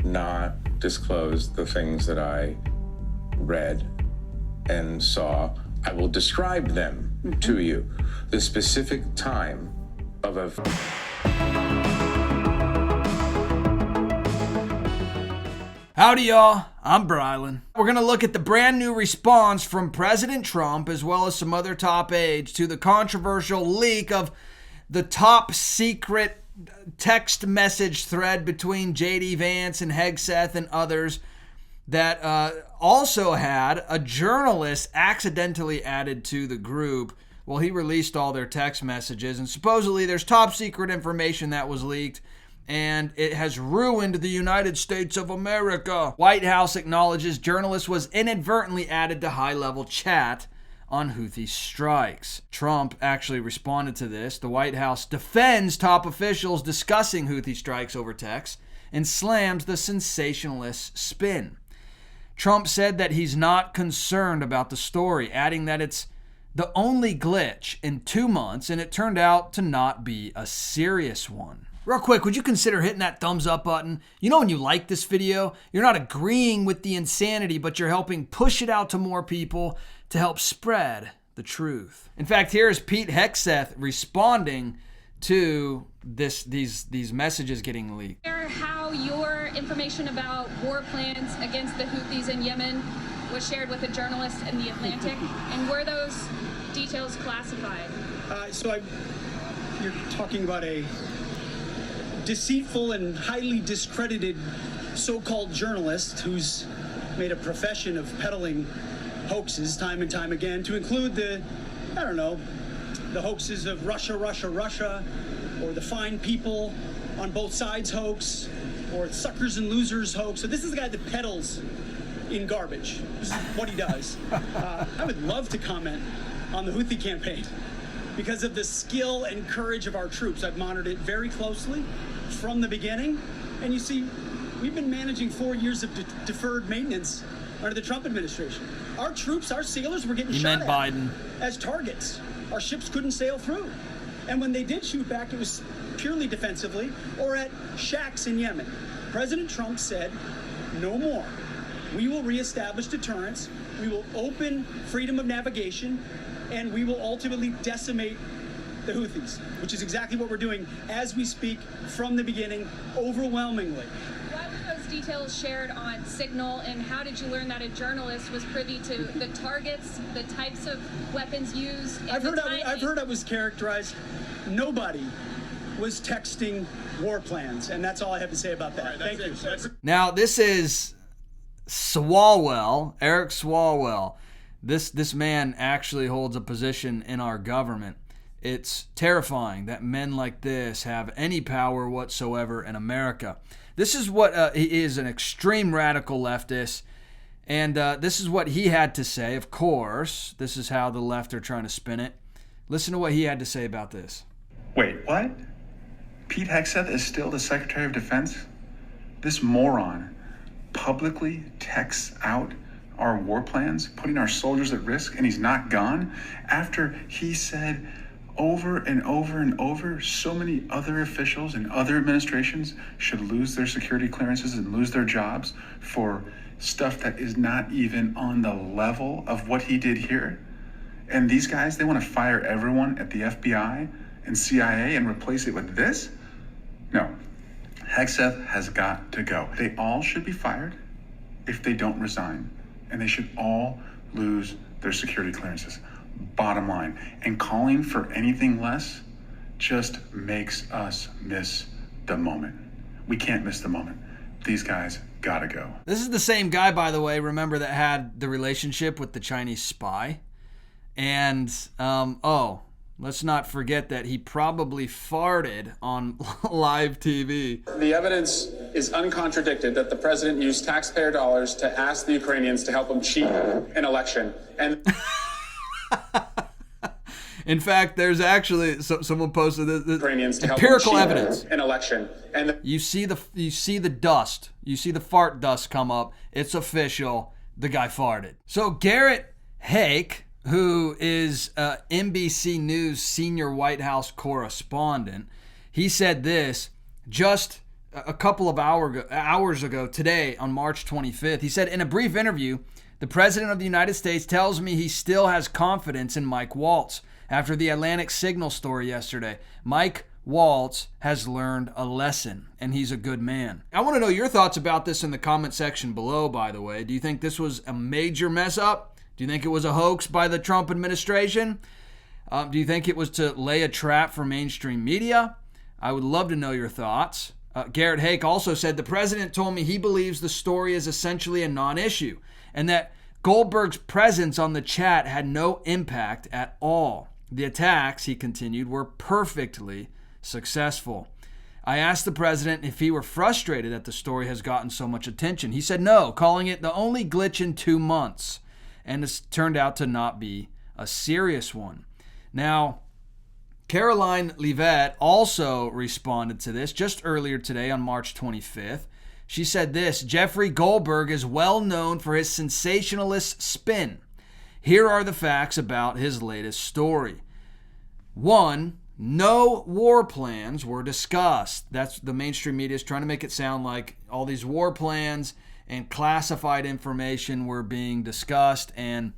not disclose the things that I read and saw. I will describe them to you. The specific time of a... Howdy, y'all. I'm Brylan. We're going to look at the brand new response from President Trump, as well as some other top aides, to the controversial leak of the top secret text message thread between J.D. Vance and Hegseth and others that also had a journalist accidentally added to the group. Well, he released all their text messages, and supposedly there's top secret information that was leaked, and it has ruined the United States of America. White House acknowledges journalist was inadvertently added to high-level chat on Houthi strikes. Trump actually responded to this. The White House defends top officials discussing Houthi strikes over text and slams the sensationalist spin. Trump said that he's not concerned about the story, adding that it's the only glitch in 2 months, and it turned out to not be a serious one. Real quick, would you consider hitting that thumbs up button? You know when you like this video, you're not agreeing with the insanity, but you're helping push it out to more people to help spread the truth. In fact, here is Pete Hegseth responding to these messages getting leaked. How your information about war plans against the Houthis in Yemen was shared with a journalist in The Atlantic, and were those details classified? You're talking about a deceitful and highly discredited so-called journalist who's made a profession of peddling hoaxes time and time again, to include the hoaxes of Russia, or the fine people on both sides hoax, or suckers and losers hoax. So this is the guy that peddles in garbage. This is what he does. I would love to comment on the Houthi campaign because of the skill and courage of our troops. I've monitored it very closely from the beginning. And you see, we've been managing 4 years of deferred maintenance under the Trump administration. Our troops, our sailors were getting shot at as targets. Our ships couldn't sail through. And when they did shoot back, it was purely defensively or at shacks in Yemen. President Trump said, no more. We will reestablish deterrence. We will open freedom of navigation, and we will ultimately decimate the Houthis, which is exactly what we're doing as we speak from the beginning, overwhelmingly. Why were those details shared on Signal, and how did you learn that a journalist was privy to the targets, the types of weapons used? I've heard I was characterized. Nobody was texting war plans, and that's all I have to say about that. Thank you. Now, this is Swalwell, Eric Swalwell. This man actually holds a position in our government. It's terrifying that men like this have any power whatsoever in America. This is what he is, an extreme radical leftist, and this is what he had to say. Of course, this is how the left are trying to spin it. Listen to what he had to say about this. Wait, what? Pete Hegseth is still the Secretary of Defense? This moron publicly texts out our war plans, putting our soldiers at risk, and he's not gone after he said over and over and over so many other officials and other administrations should lose their security clearances and lose their jobs for stuff that is not even on the level of what he did here. And these guys, they want to fire everyone at the FBI and CIA and replace it with this? No. Hegseth has got to go. They all should be fired if they don't resign. And they should all lose their security clearances. Bottom line. And calling for anything less just makes us miss the moment. We can't miss the moment. These guys gotta go. This is the same guy, by the way, remember, that had the relationship with the Chinese spy. And, let's not forget that he probably farted on live TV. The evidence is uncontradicted that the president used taxpayer dollars to ask the Ukrainians to help him cheat an election. And in fact, there's actually someone posted this Ukrainians to empirical help evidence. An election. And you see the dust. You see the fart dust come up. It's official. The guy farted. So Garrett Hake, who is NBC News senior White House correspondent, he said this: just a couple of hours ago today on March 25th. He said, in a brief interview, the President of the United States tells me he still has confidence in Mike Waltz. After the Atlantic Signal story yesterday, Mike Waltz has learned a lesson, and he's a good man. I want to know your thoughts about this in the comment section below, by the way. Do you think this was a major mess up? Do you think it was a hoax by the Trump administration? Do you think it was to lay a trap for mainstream media? I would love to know your thoughts. Garrett Hake also said, the president told me he believes the story is essentially a non-issue and that Goldberg's presence on the chat had no impact at all. The attacks, he continued, were perfectly successful. I asked the president if he were frustrated that the story has gotten so much attention. He said no, calling it the only glitch in 2 months, and it's turned out to not be a serious one. Now, Caroline Leavitt also responded to this just earlier today on March 25th. She said this, Jeffrey Goldberg is well known for his sensationalist spin. Here are the facts about his latest story. 1, no war plans were discussed. That's the mainstream media is trying to make it sound like all these war plans and classified information were being discussed, and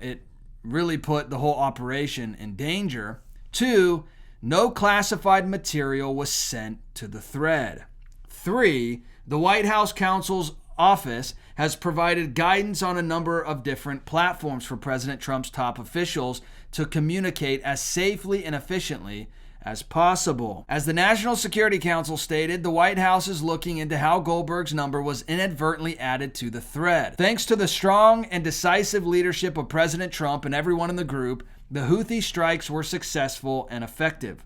it really put the whole operation in danger. 2, no classified material was sent to the thread. 3, the White House counsel's office has provided guidance on a number of different platforms for President Trump's top officials to communicate as safely and efficiently as possible. As the National Security Council stated, the White House is looking into how Goldberg's number was inadvertently added to the thread. Thanks to the strong and decisive leadership of President Trump and everyone in the group, the Houthi strikes were successful and effective.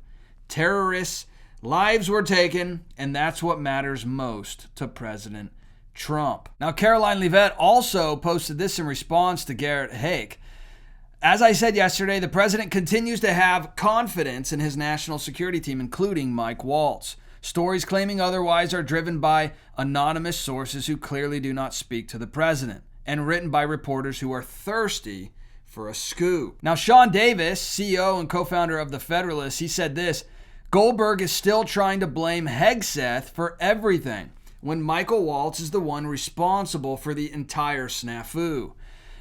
Terrorists' lives were taken, and that's what matters most to President Trump. Now, Caroline Leavitt also posted this in response to Garrett Hake. As I said yesterday, the president continues to have confidence in his national security team, including Mike Waltz. Stories claiming otherwise are driven by anonymous sources who clearly do not speak to the president, and written by reporters who are thirsty for a scoop. Now, Sean Davis, CEO and co-founder of The Federalist, he said this, Goldberg is still trying to blame Hegseth for everything, when Michael Waltz is the one responsible for the entire snafu.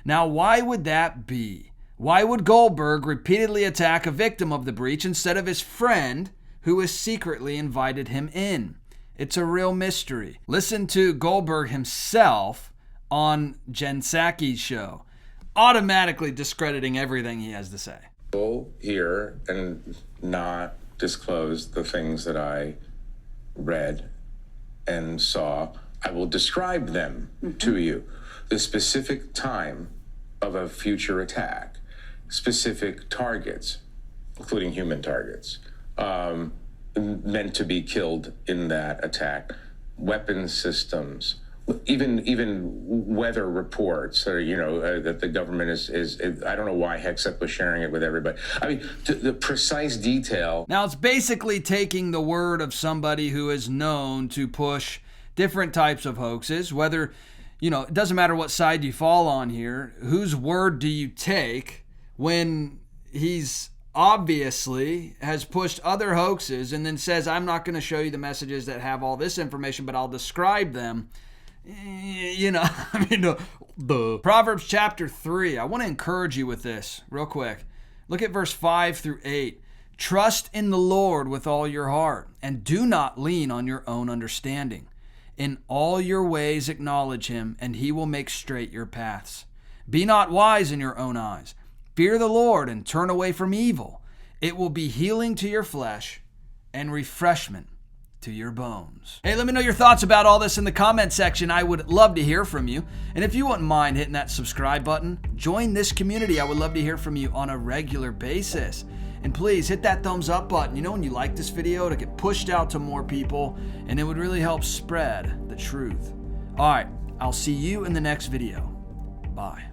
Now, why would that be? Why would Goldberg repeatedly attack a victim of the breach instead of his friend who has secretly invited him in? It's a real mystery. Listen to Goldberg himself on Jen Psaki's show, automatically discrediting everything he has to say. Here and not disclose the things that I read and saw. I will describe them to you. The specific time of a future attack, specific targets, including human targets, meant to be killed in that attack, weapon systems, even weather reports, or that the government is I don't know why Hegseth was sharing it with everybody. I mean, the precise detail. Now, it's basically taking the word of somebody who is known to push different types of hoaxes, whether, it doesn't matter what side you fall on here. Whose word do you take when he's obviously has pushed other hoaxes and then says, I'm not going to show you the messages that have all this information, but I'll describe them. The Proverbs chapter 3. I want to encourage you with this real quick. Look at verse 5 through 8. Trust in the Lord with all your heart, and do not lean on your own understanding. In all your ways acknowledge him, and he will make straight your paths. Be not wise in your own eyes. Fear the Lord and turn away from evil. It will be healing to your flesh and refreshment to your bones. Hey, let me know your thoughts about all this in the comment section. I would love to hear from you. And if you wouldn't mind hitting that subscribe button, join this community. I would love to hear from you on a regular basis. And please hit that thumbs up button, when you like this video, to get pushed out to more people, and it would really help spread the truth. All right, I'll see you in the next video. Bye.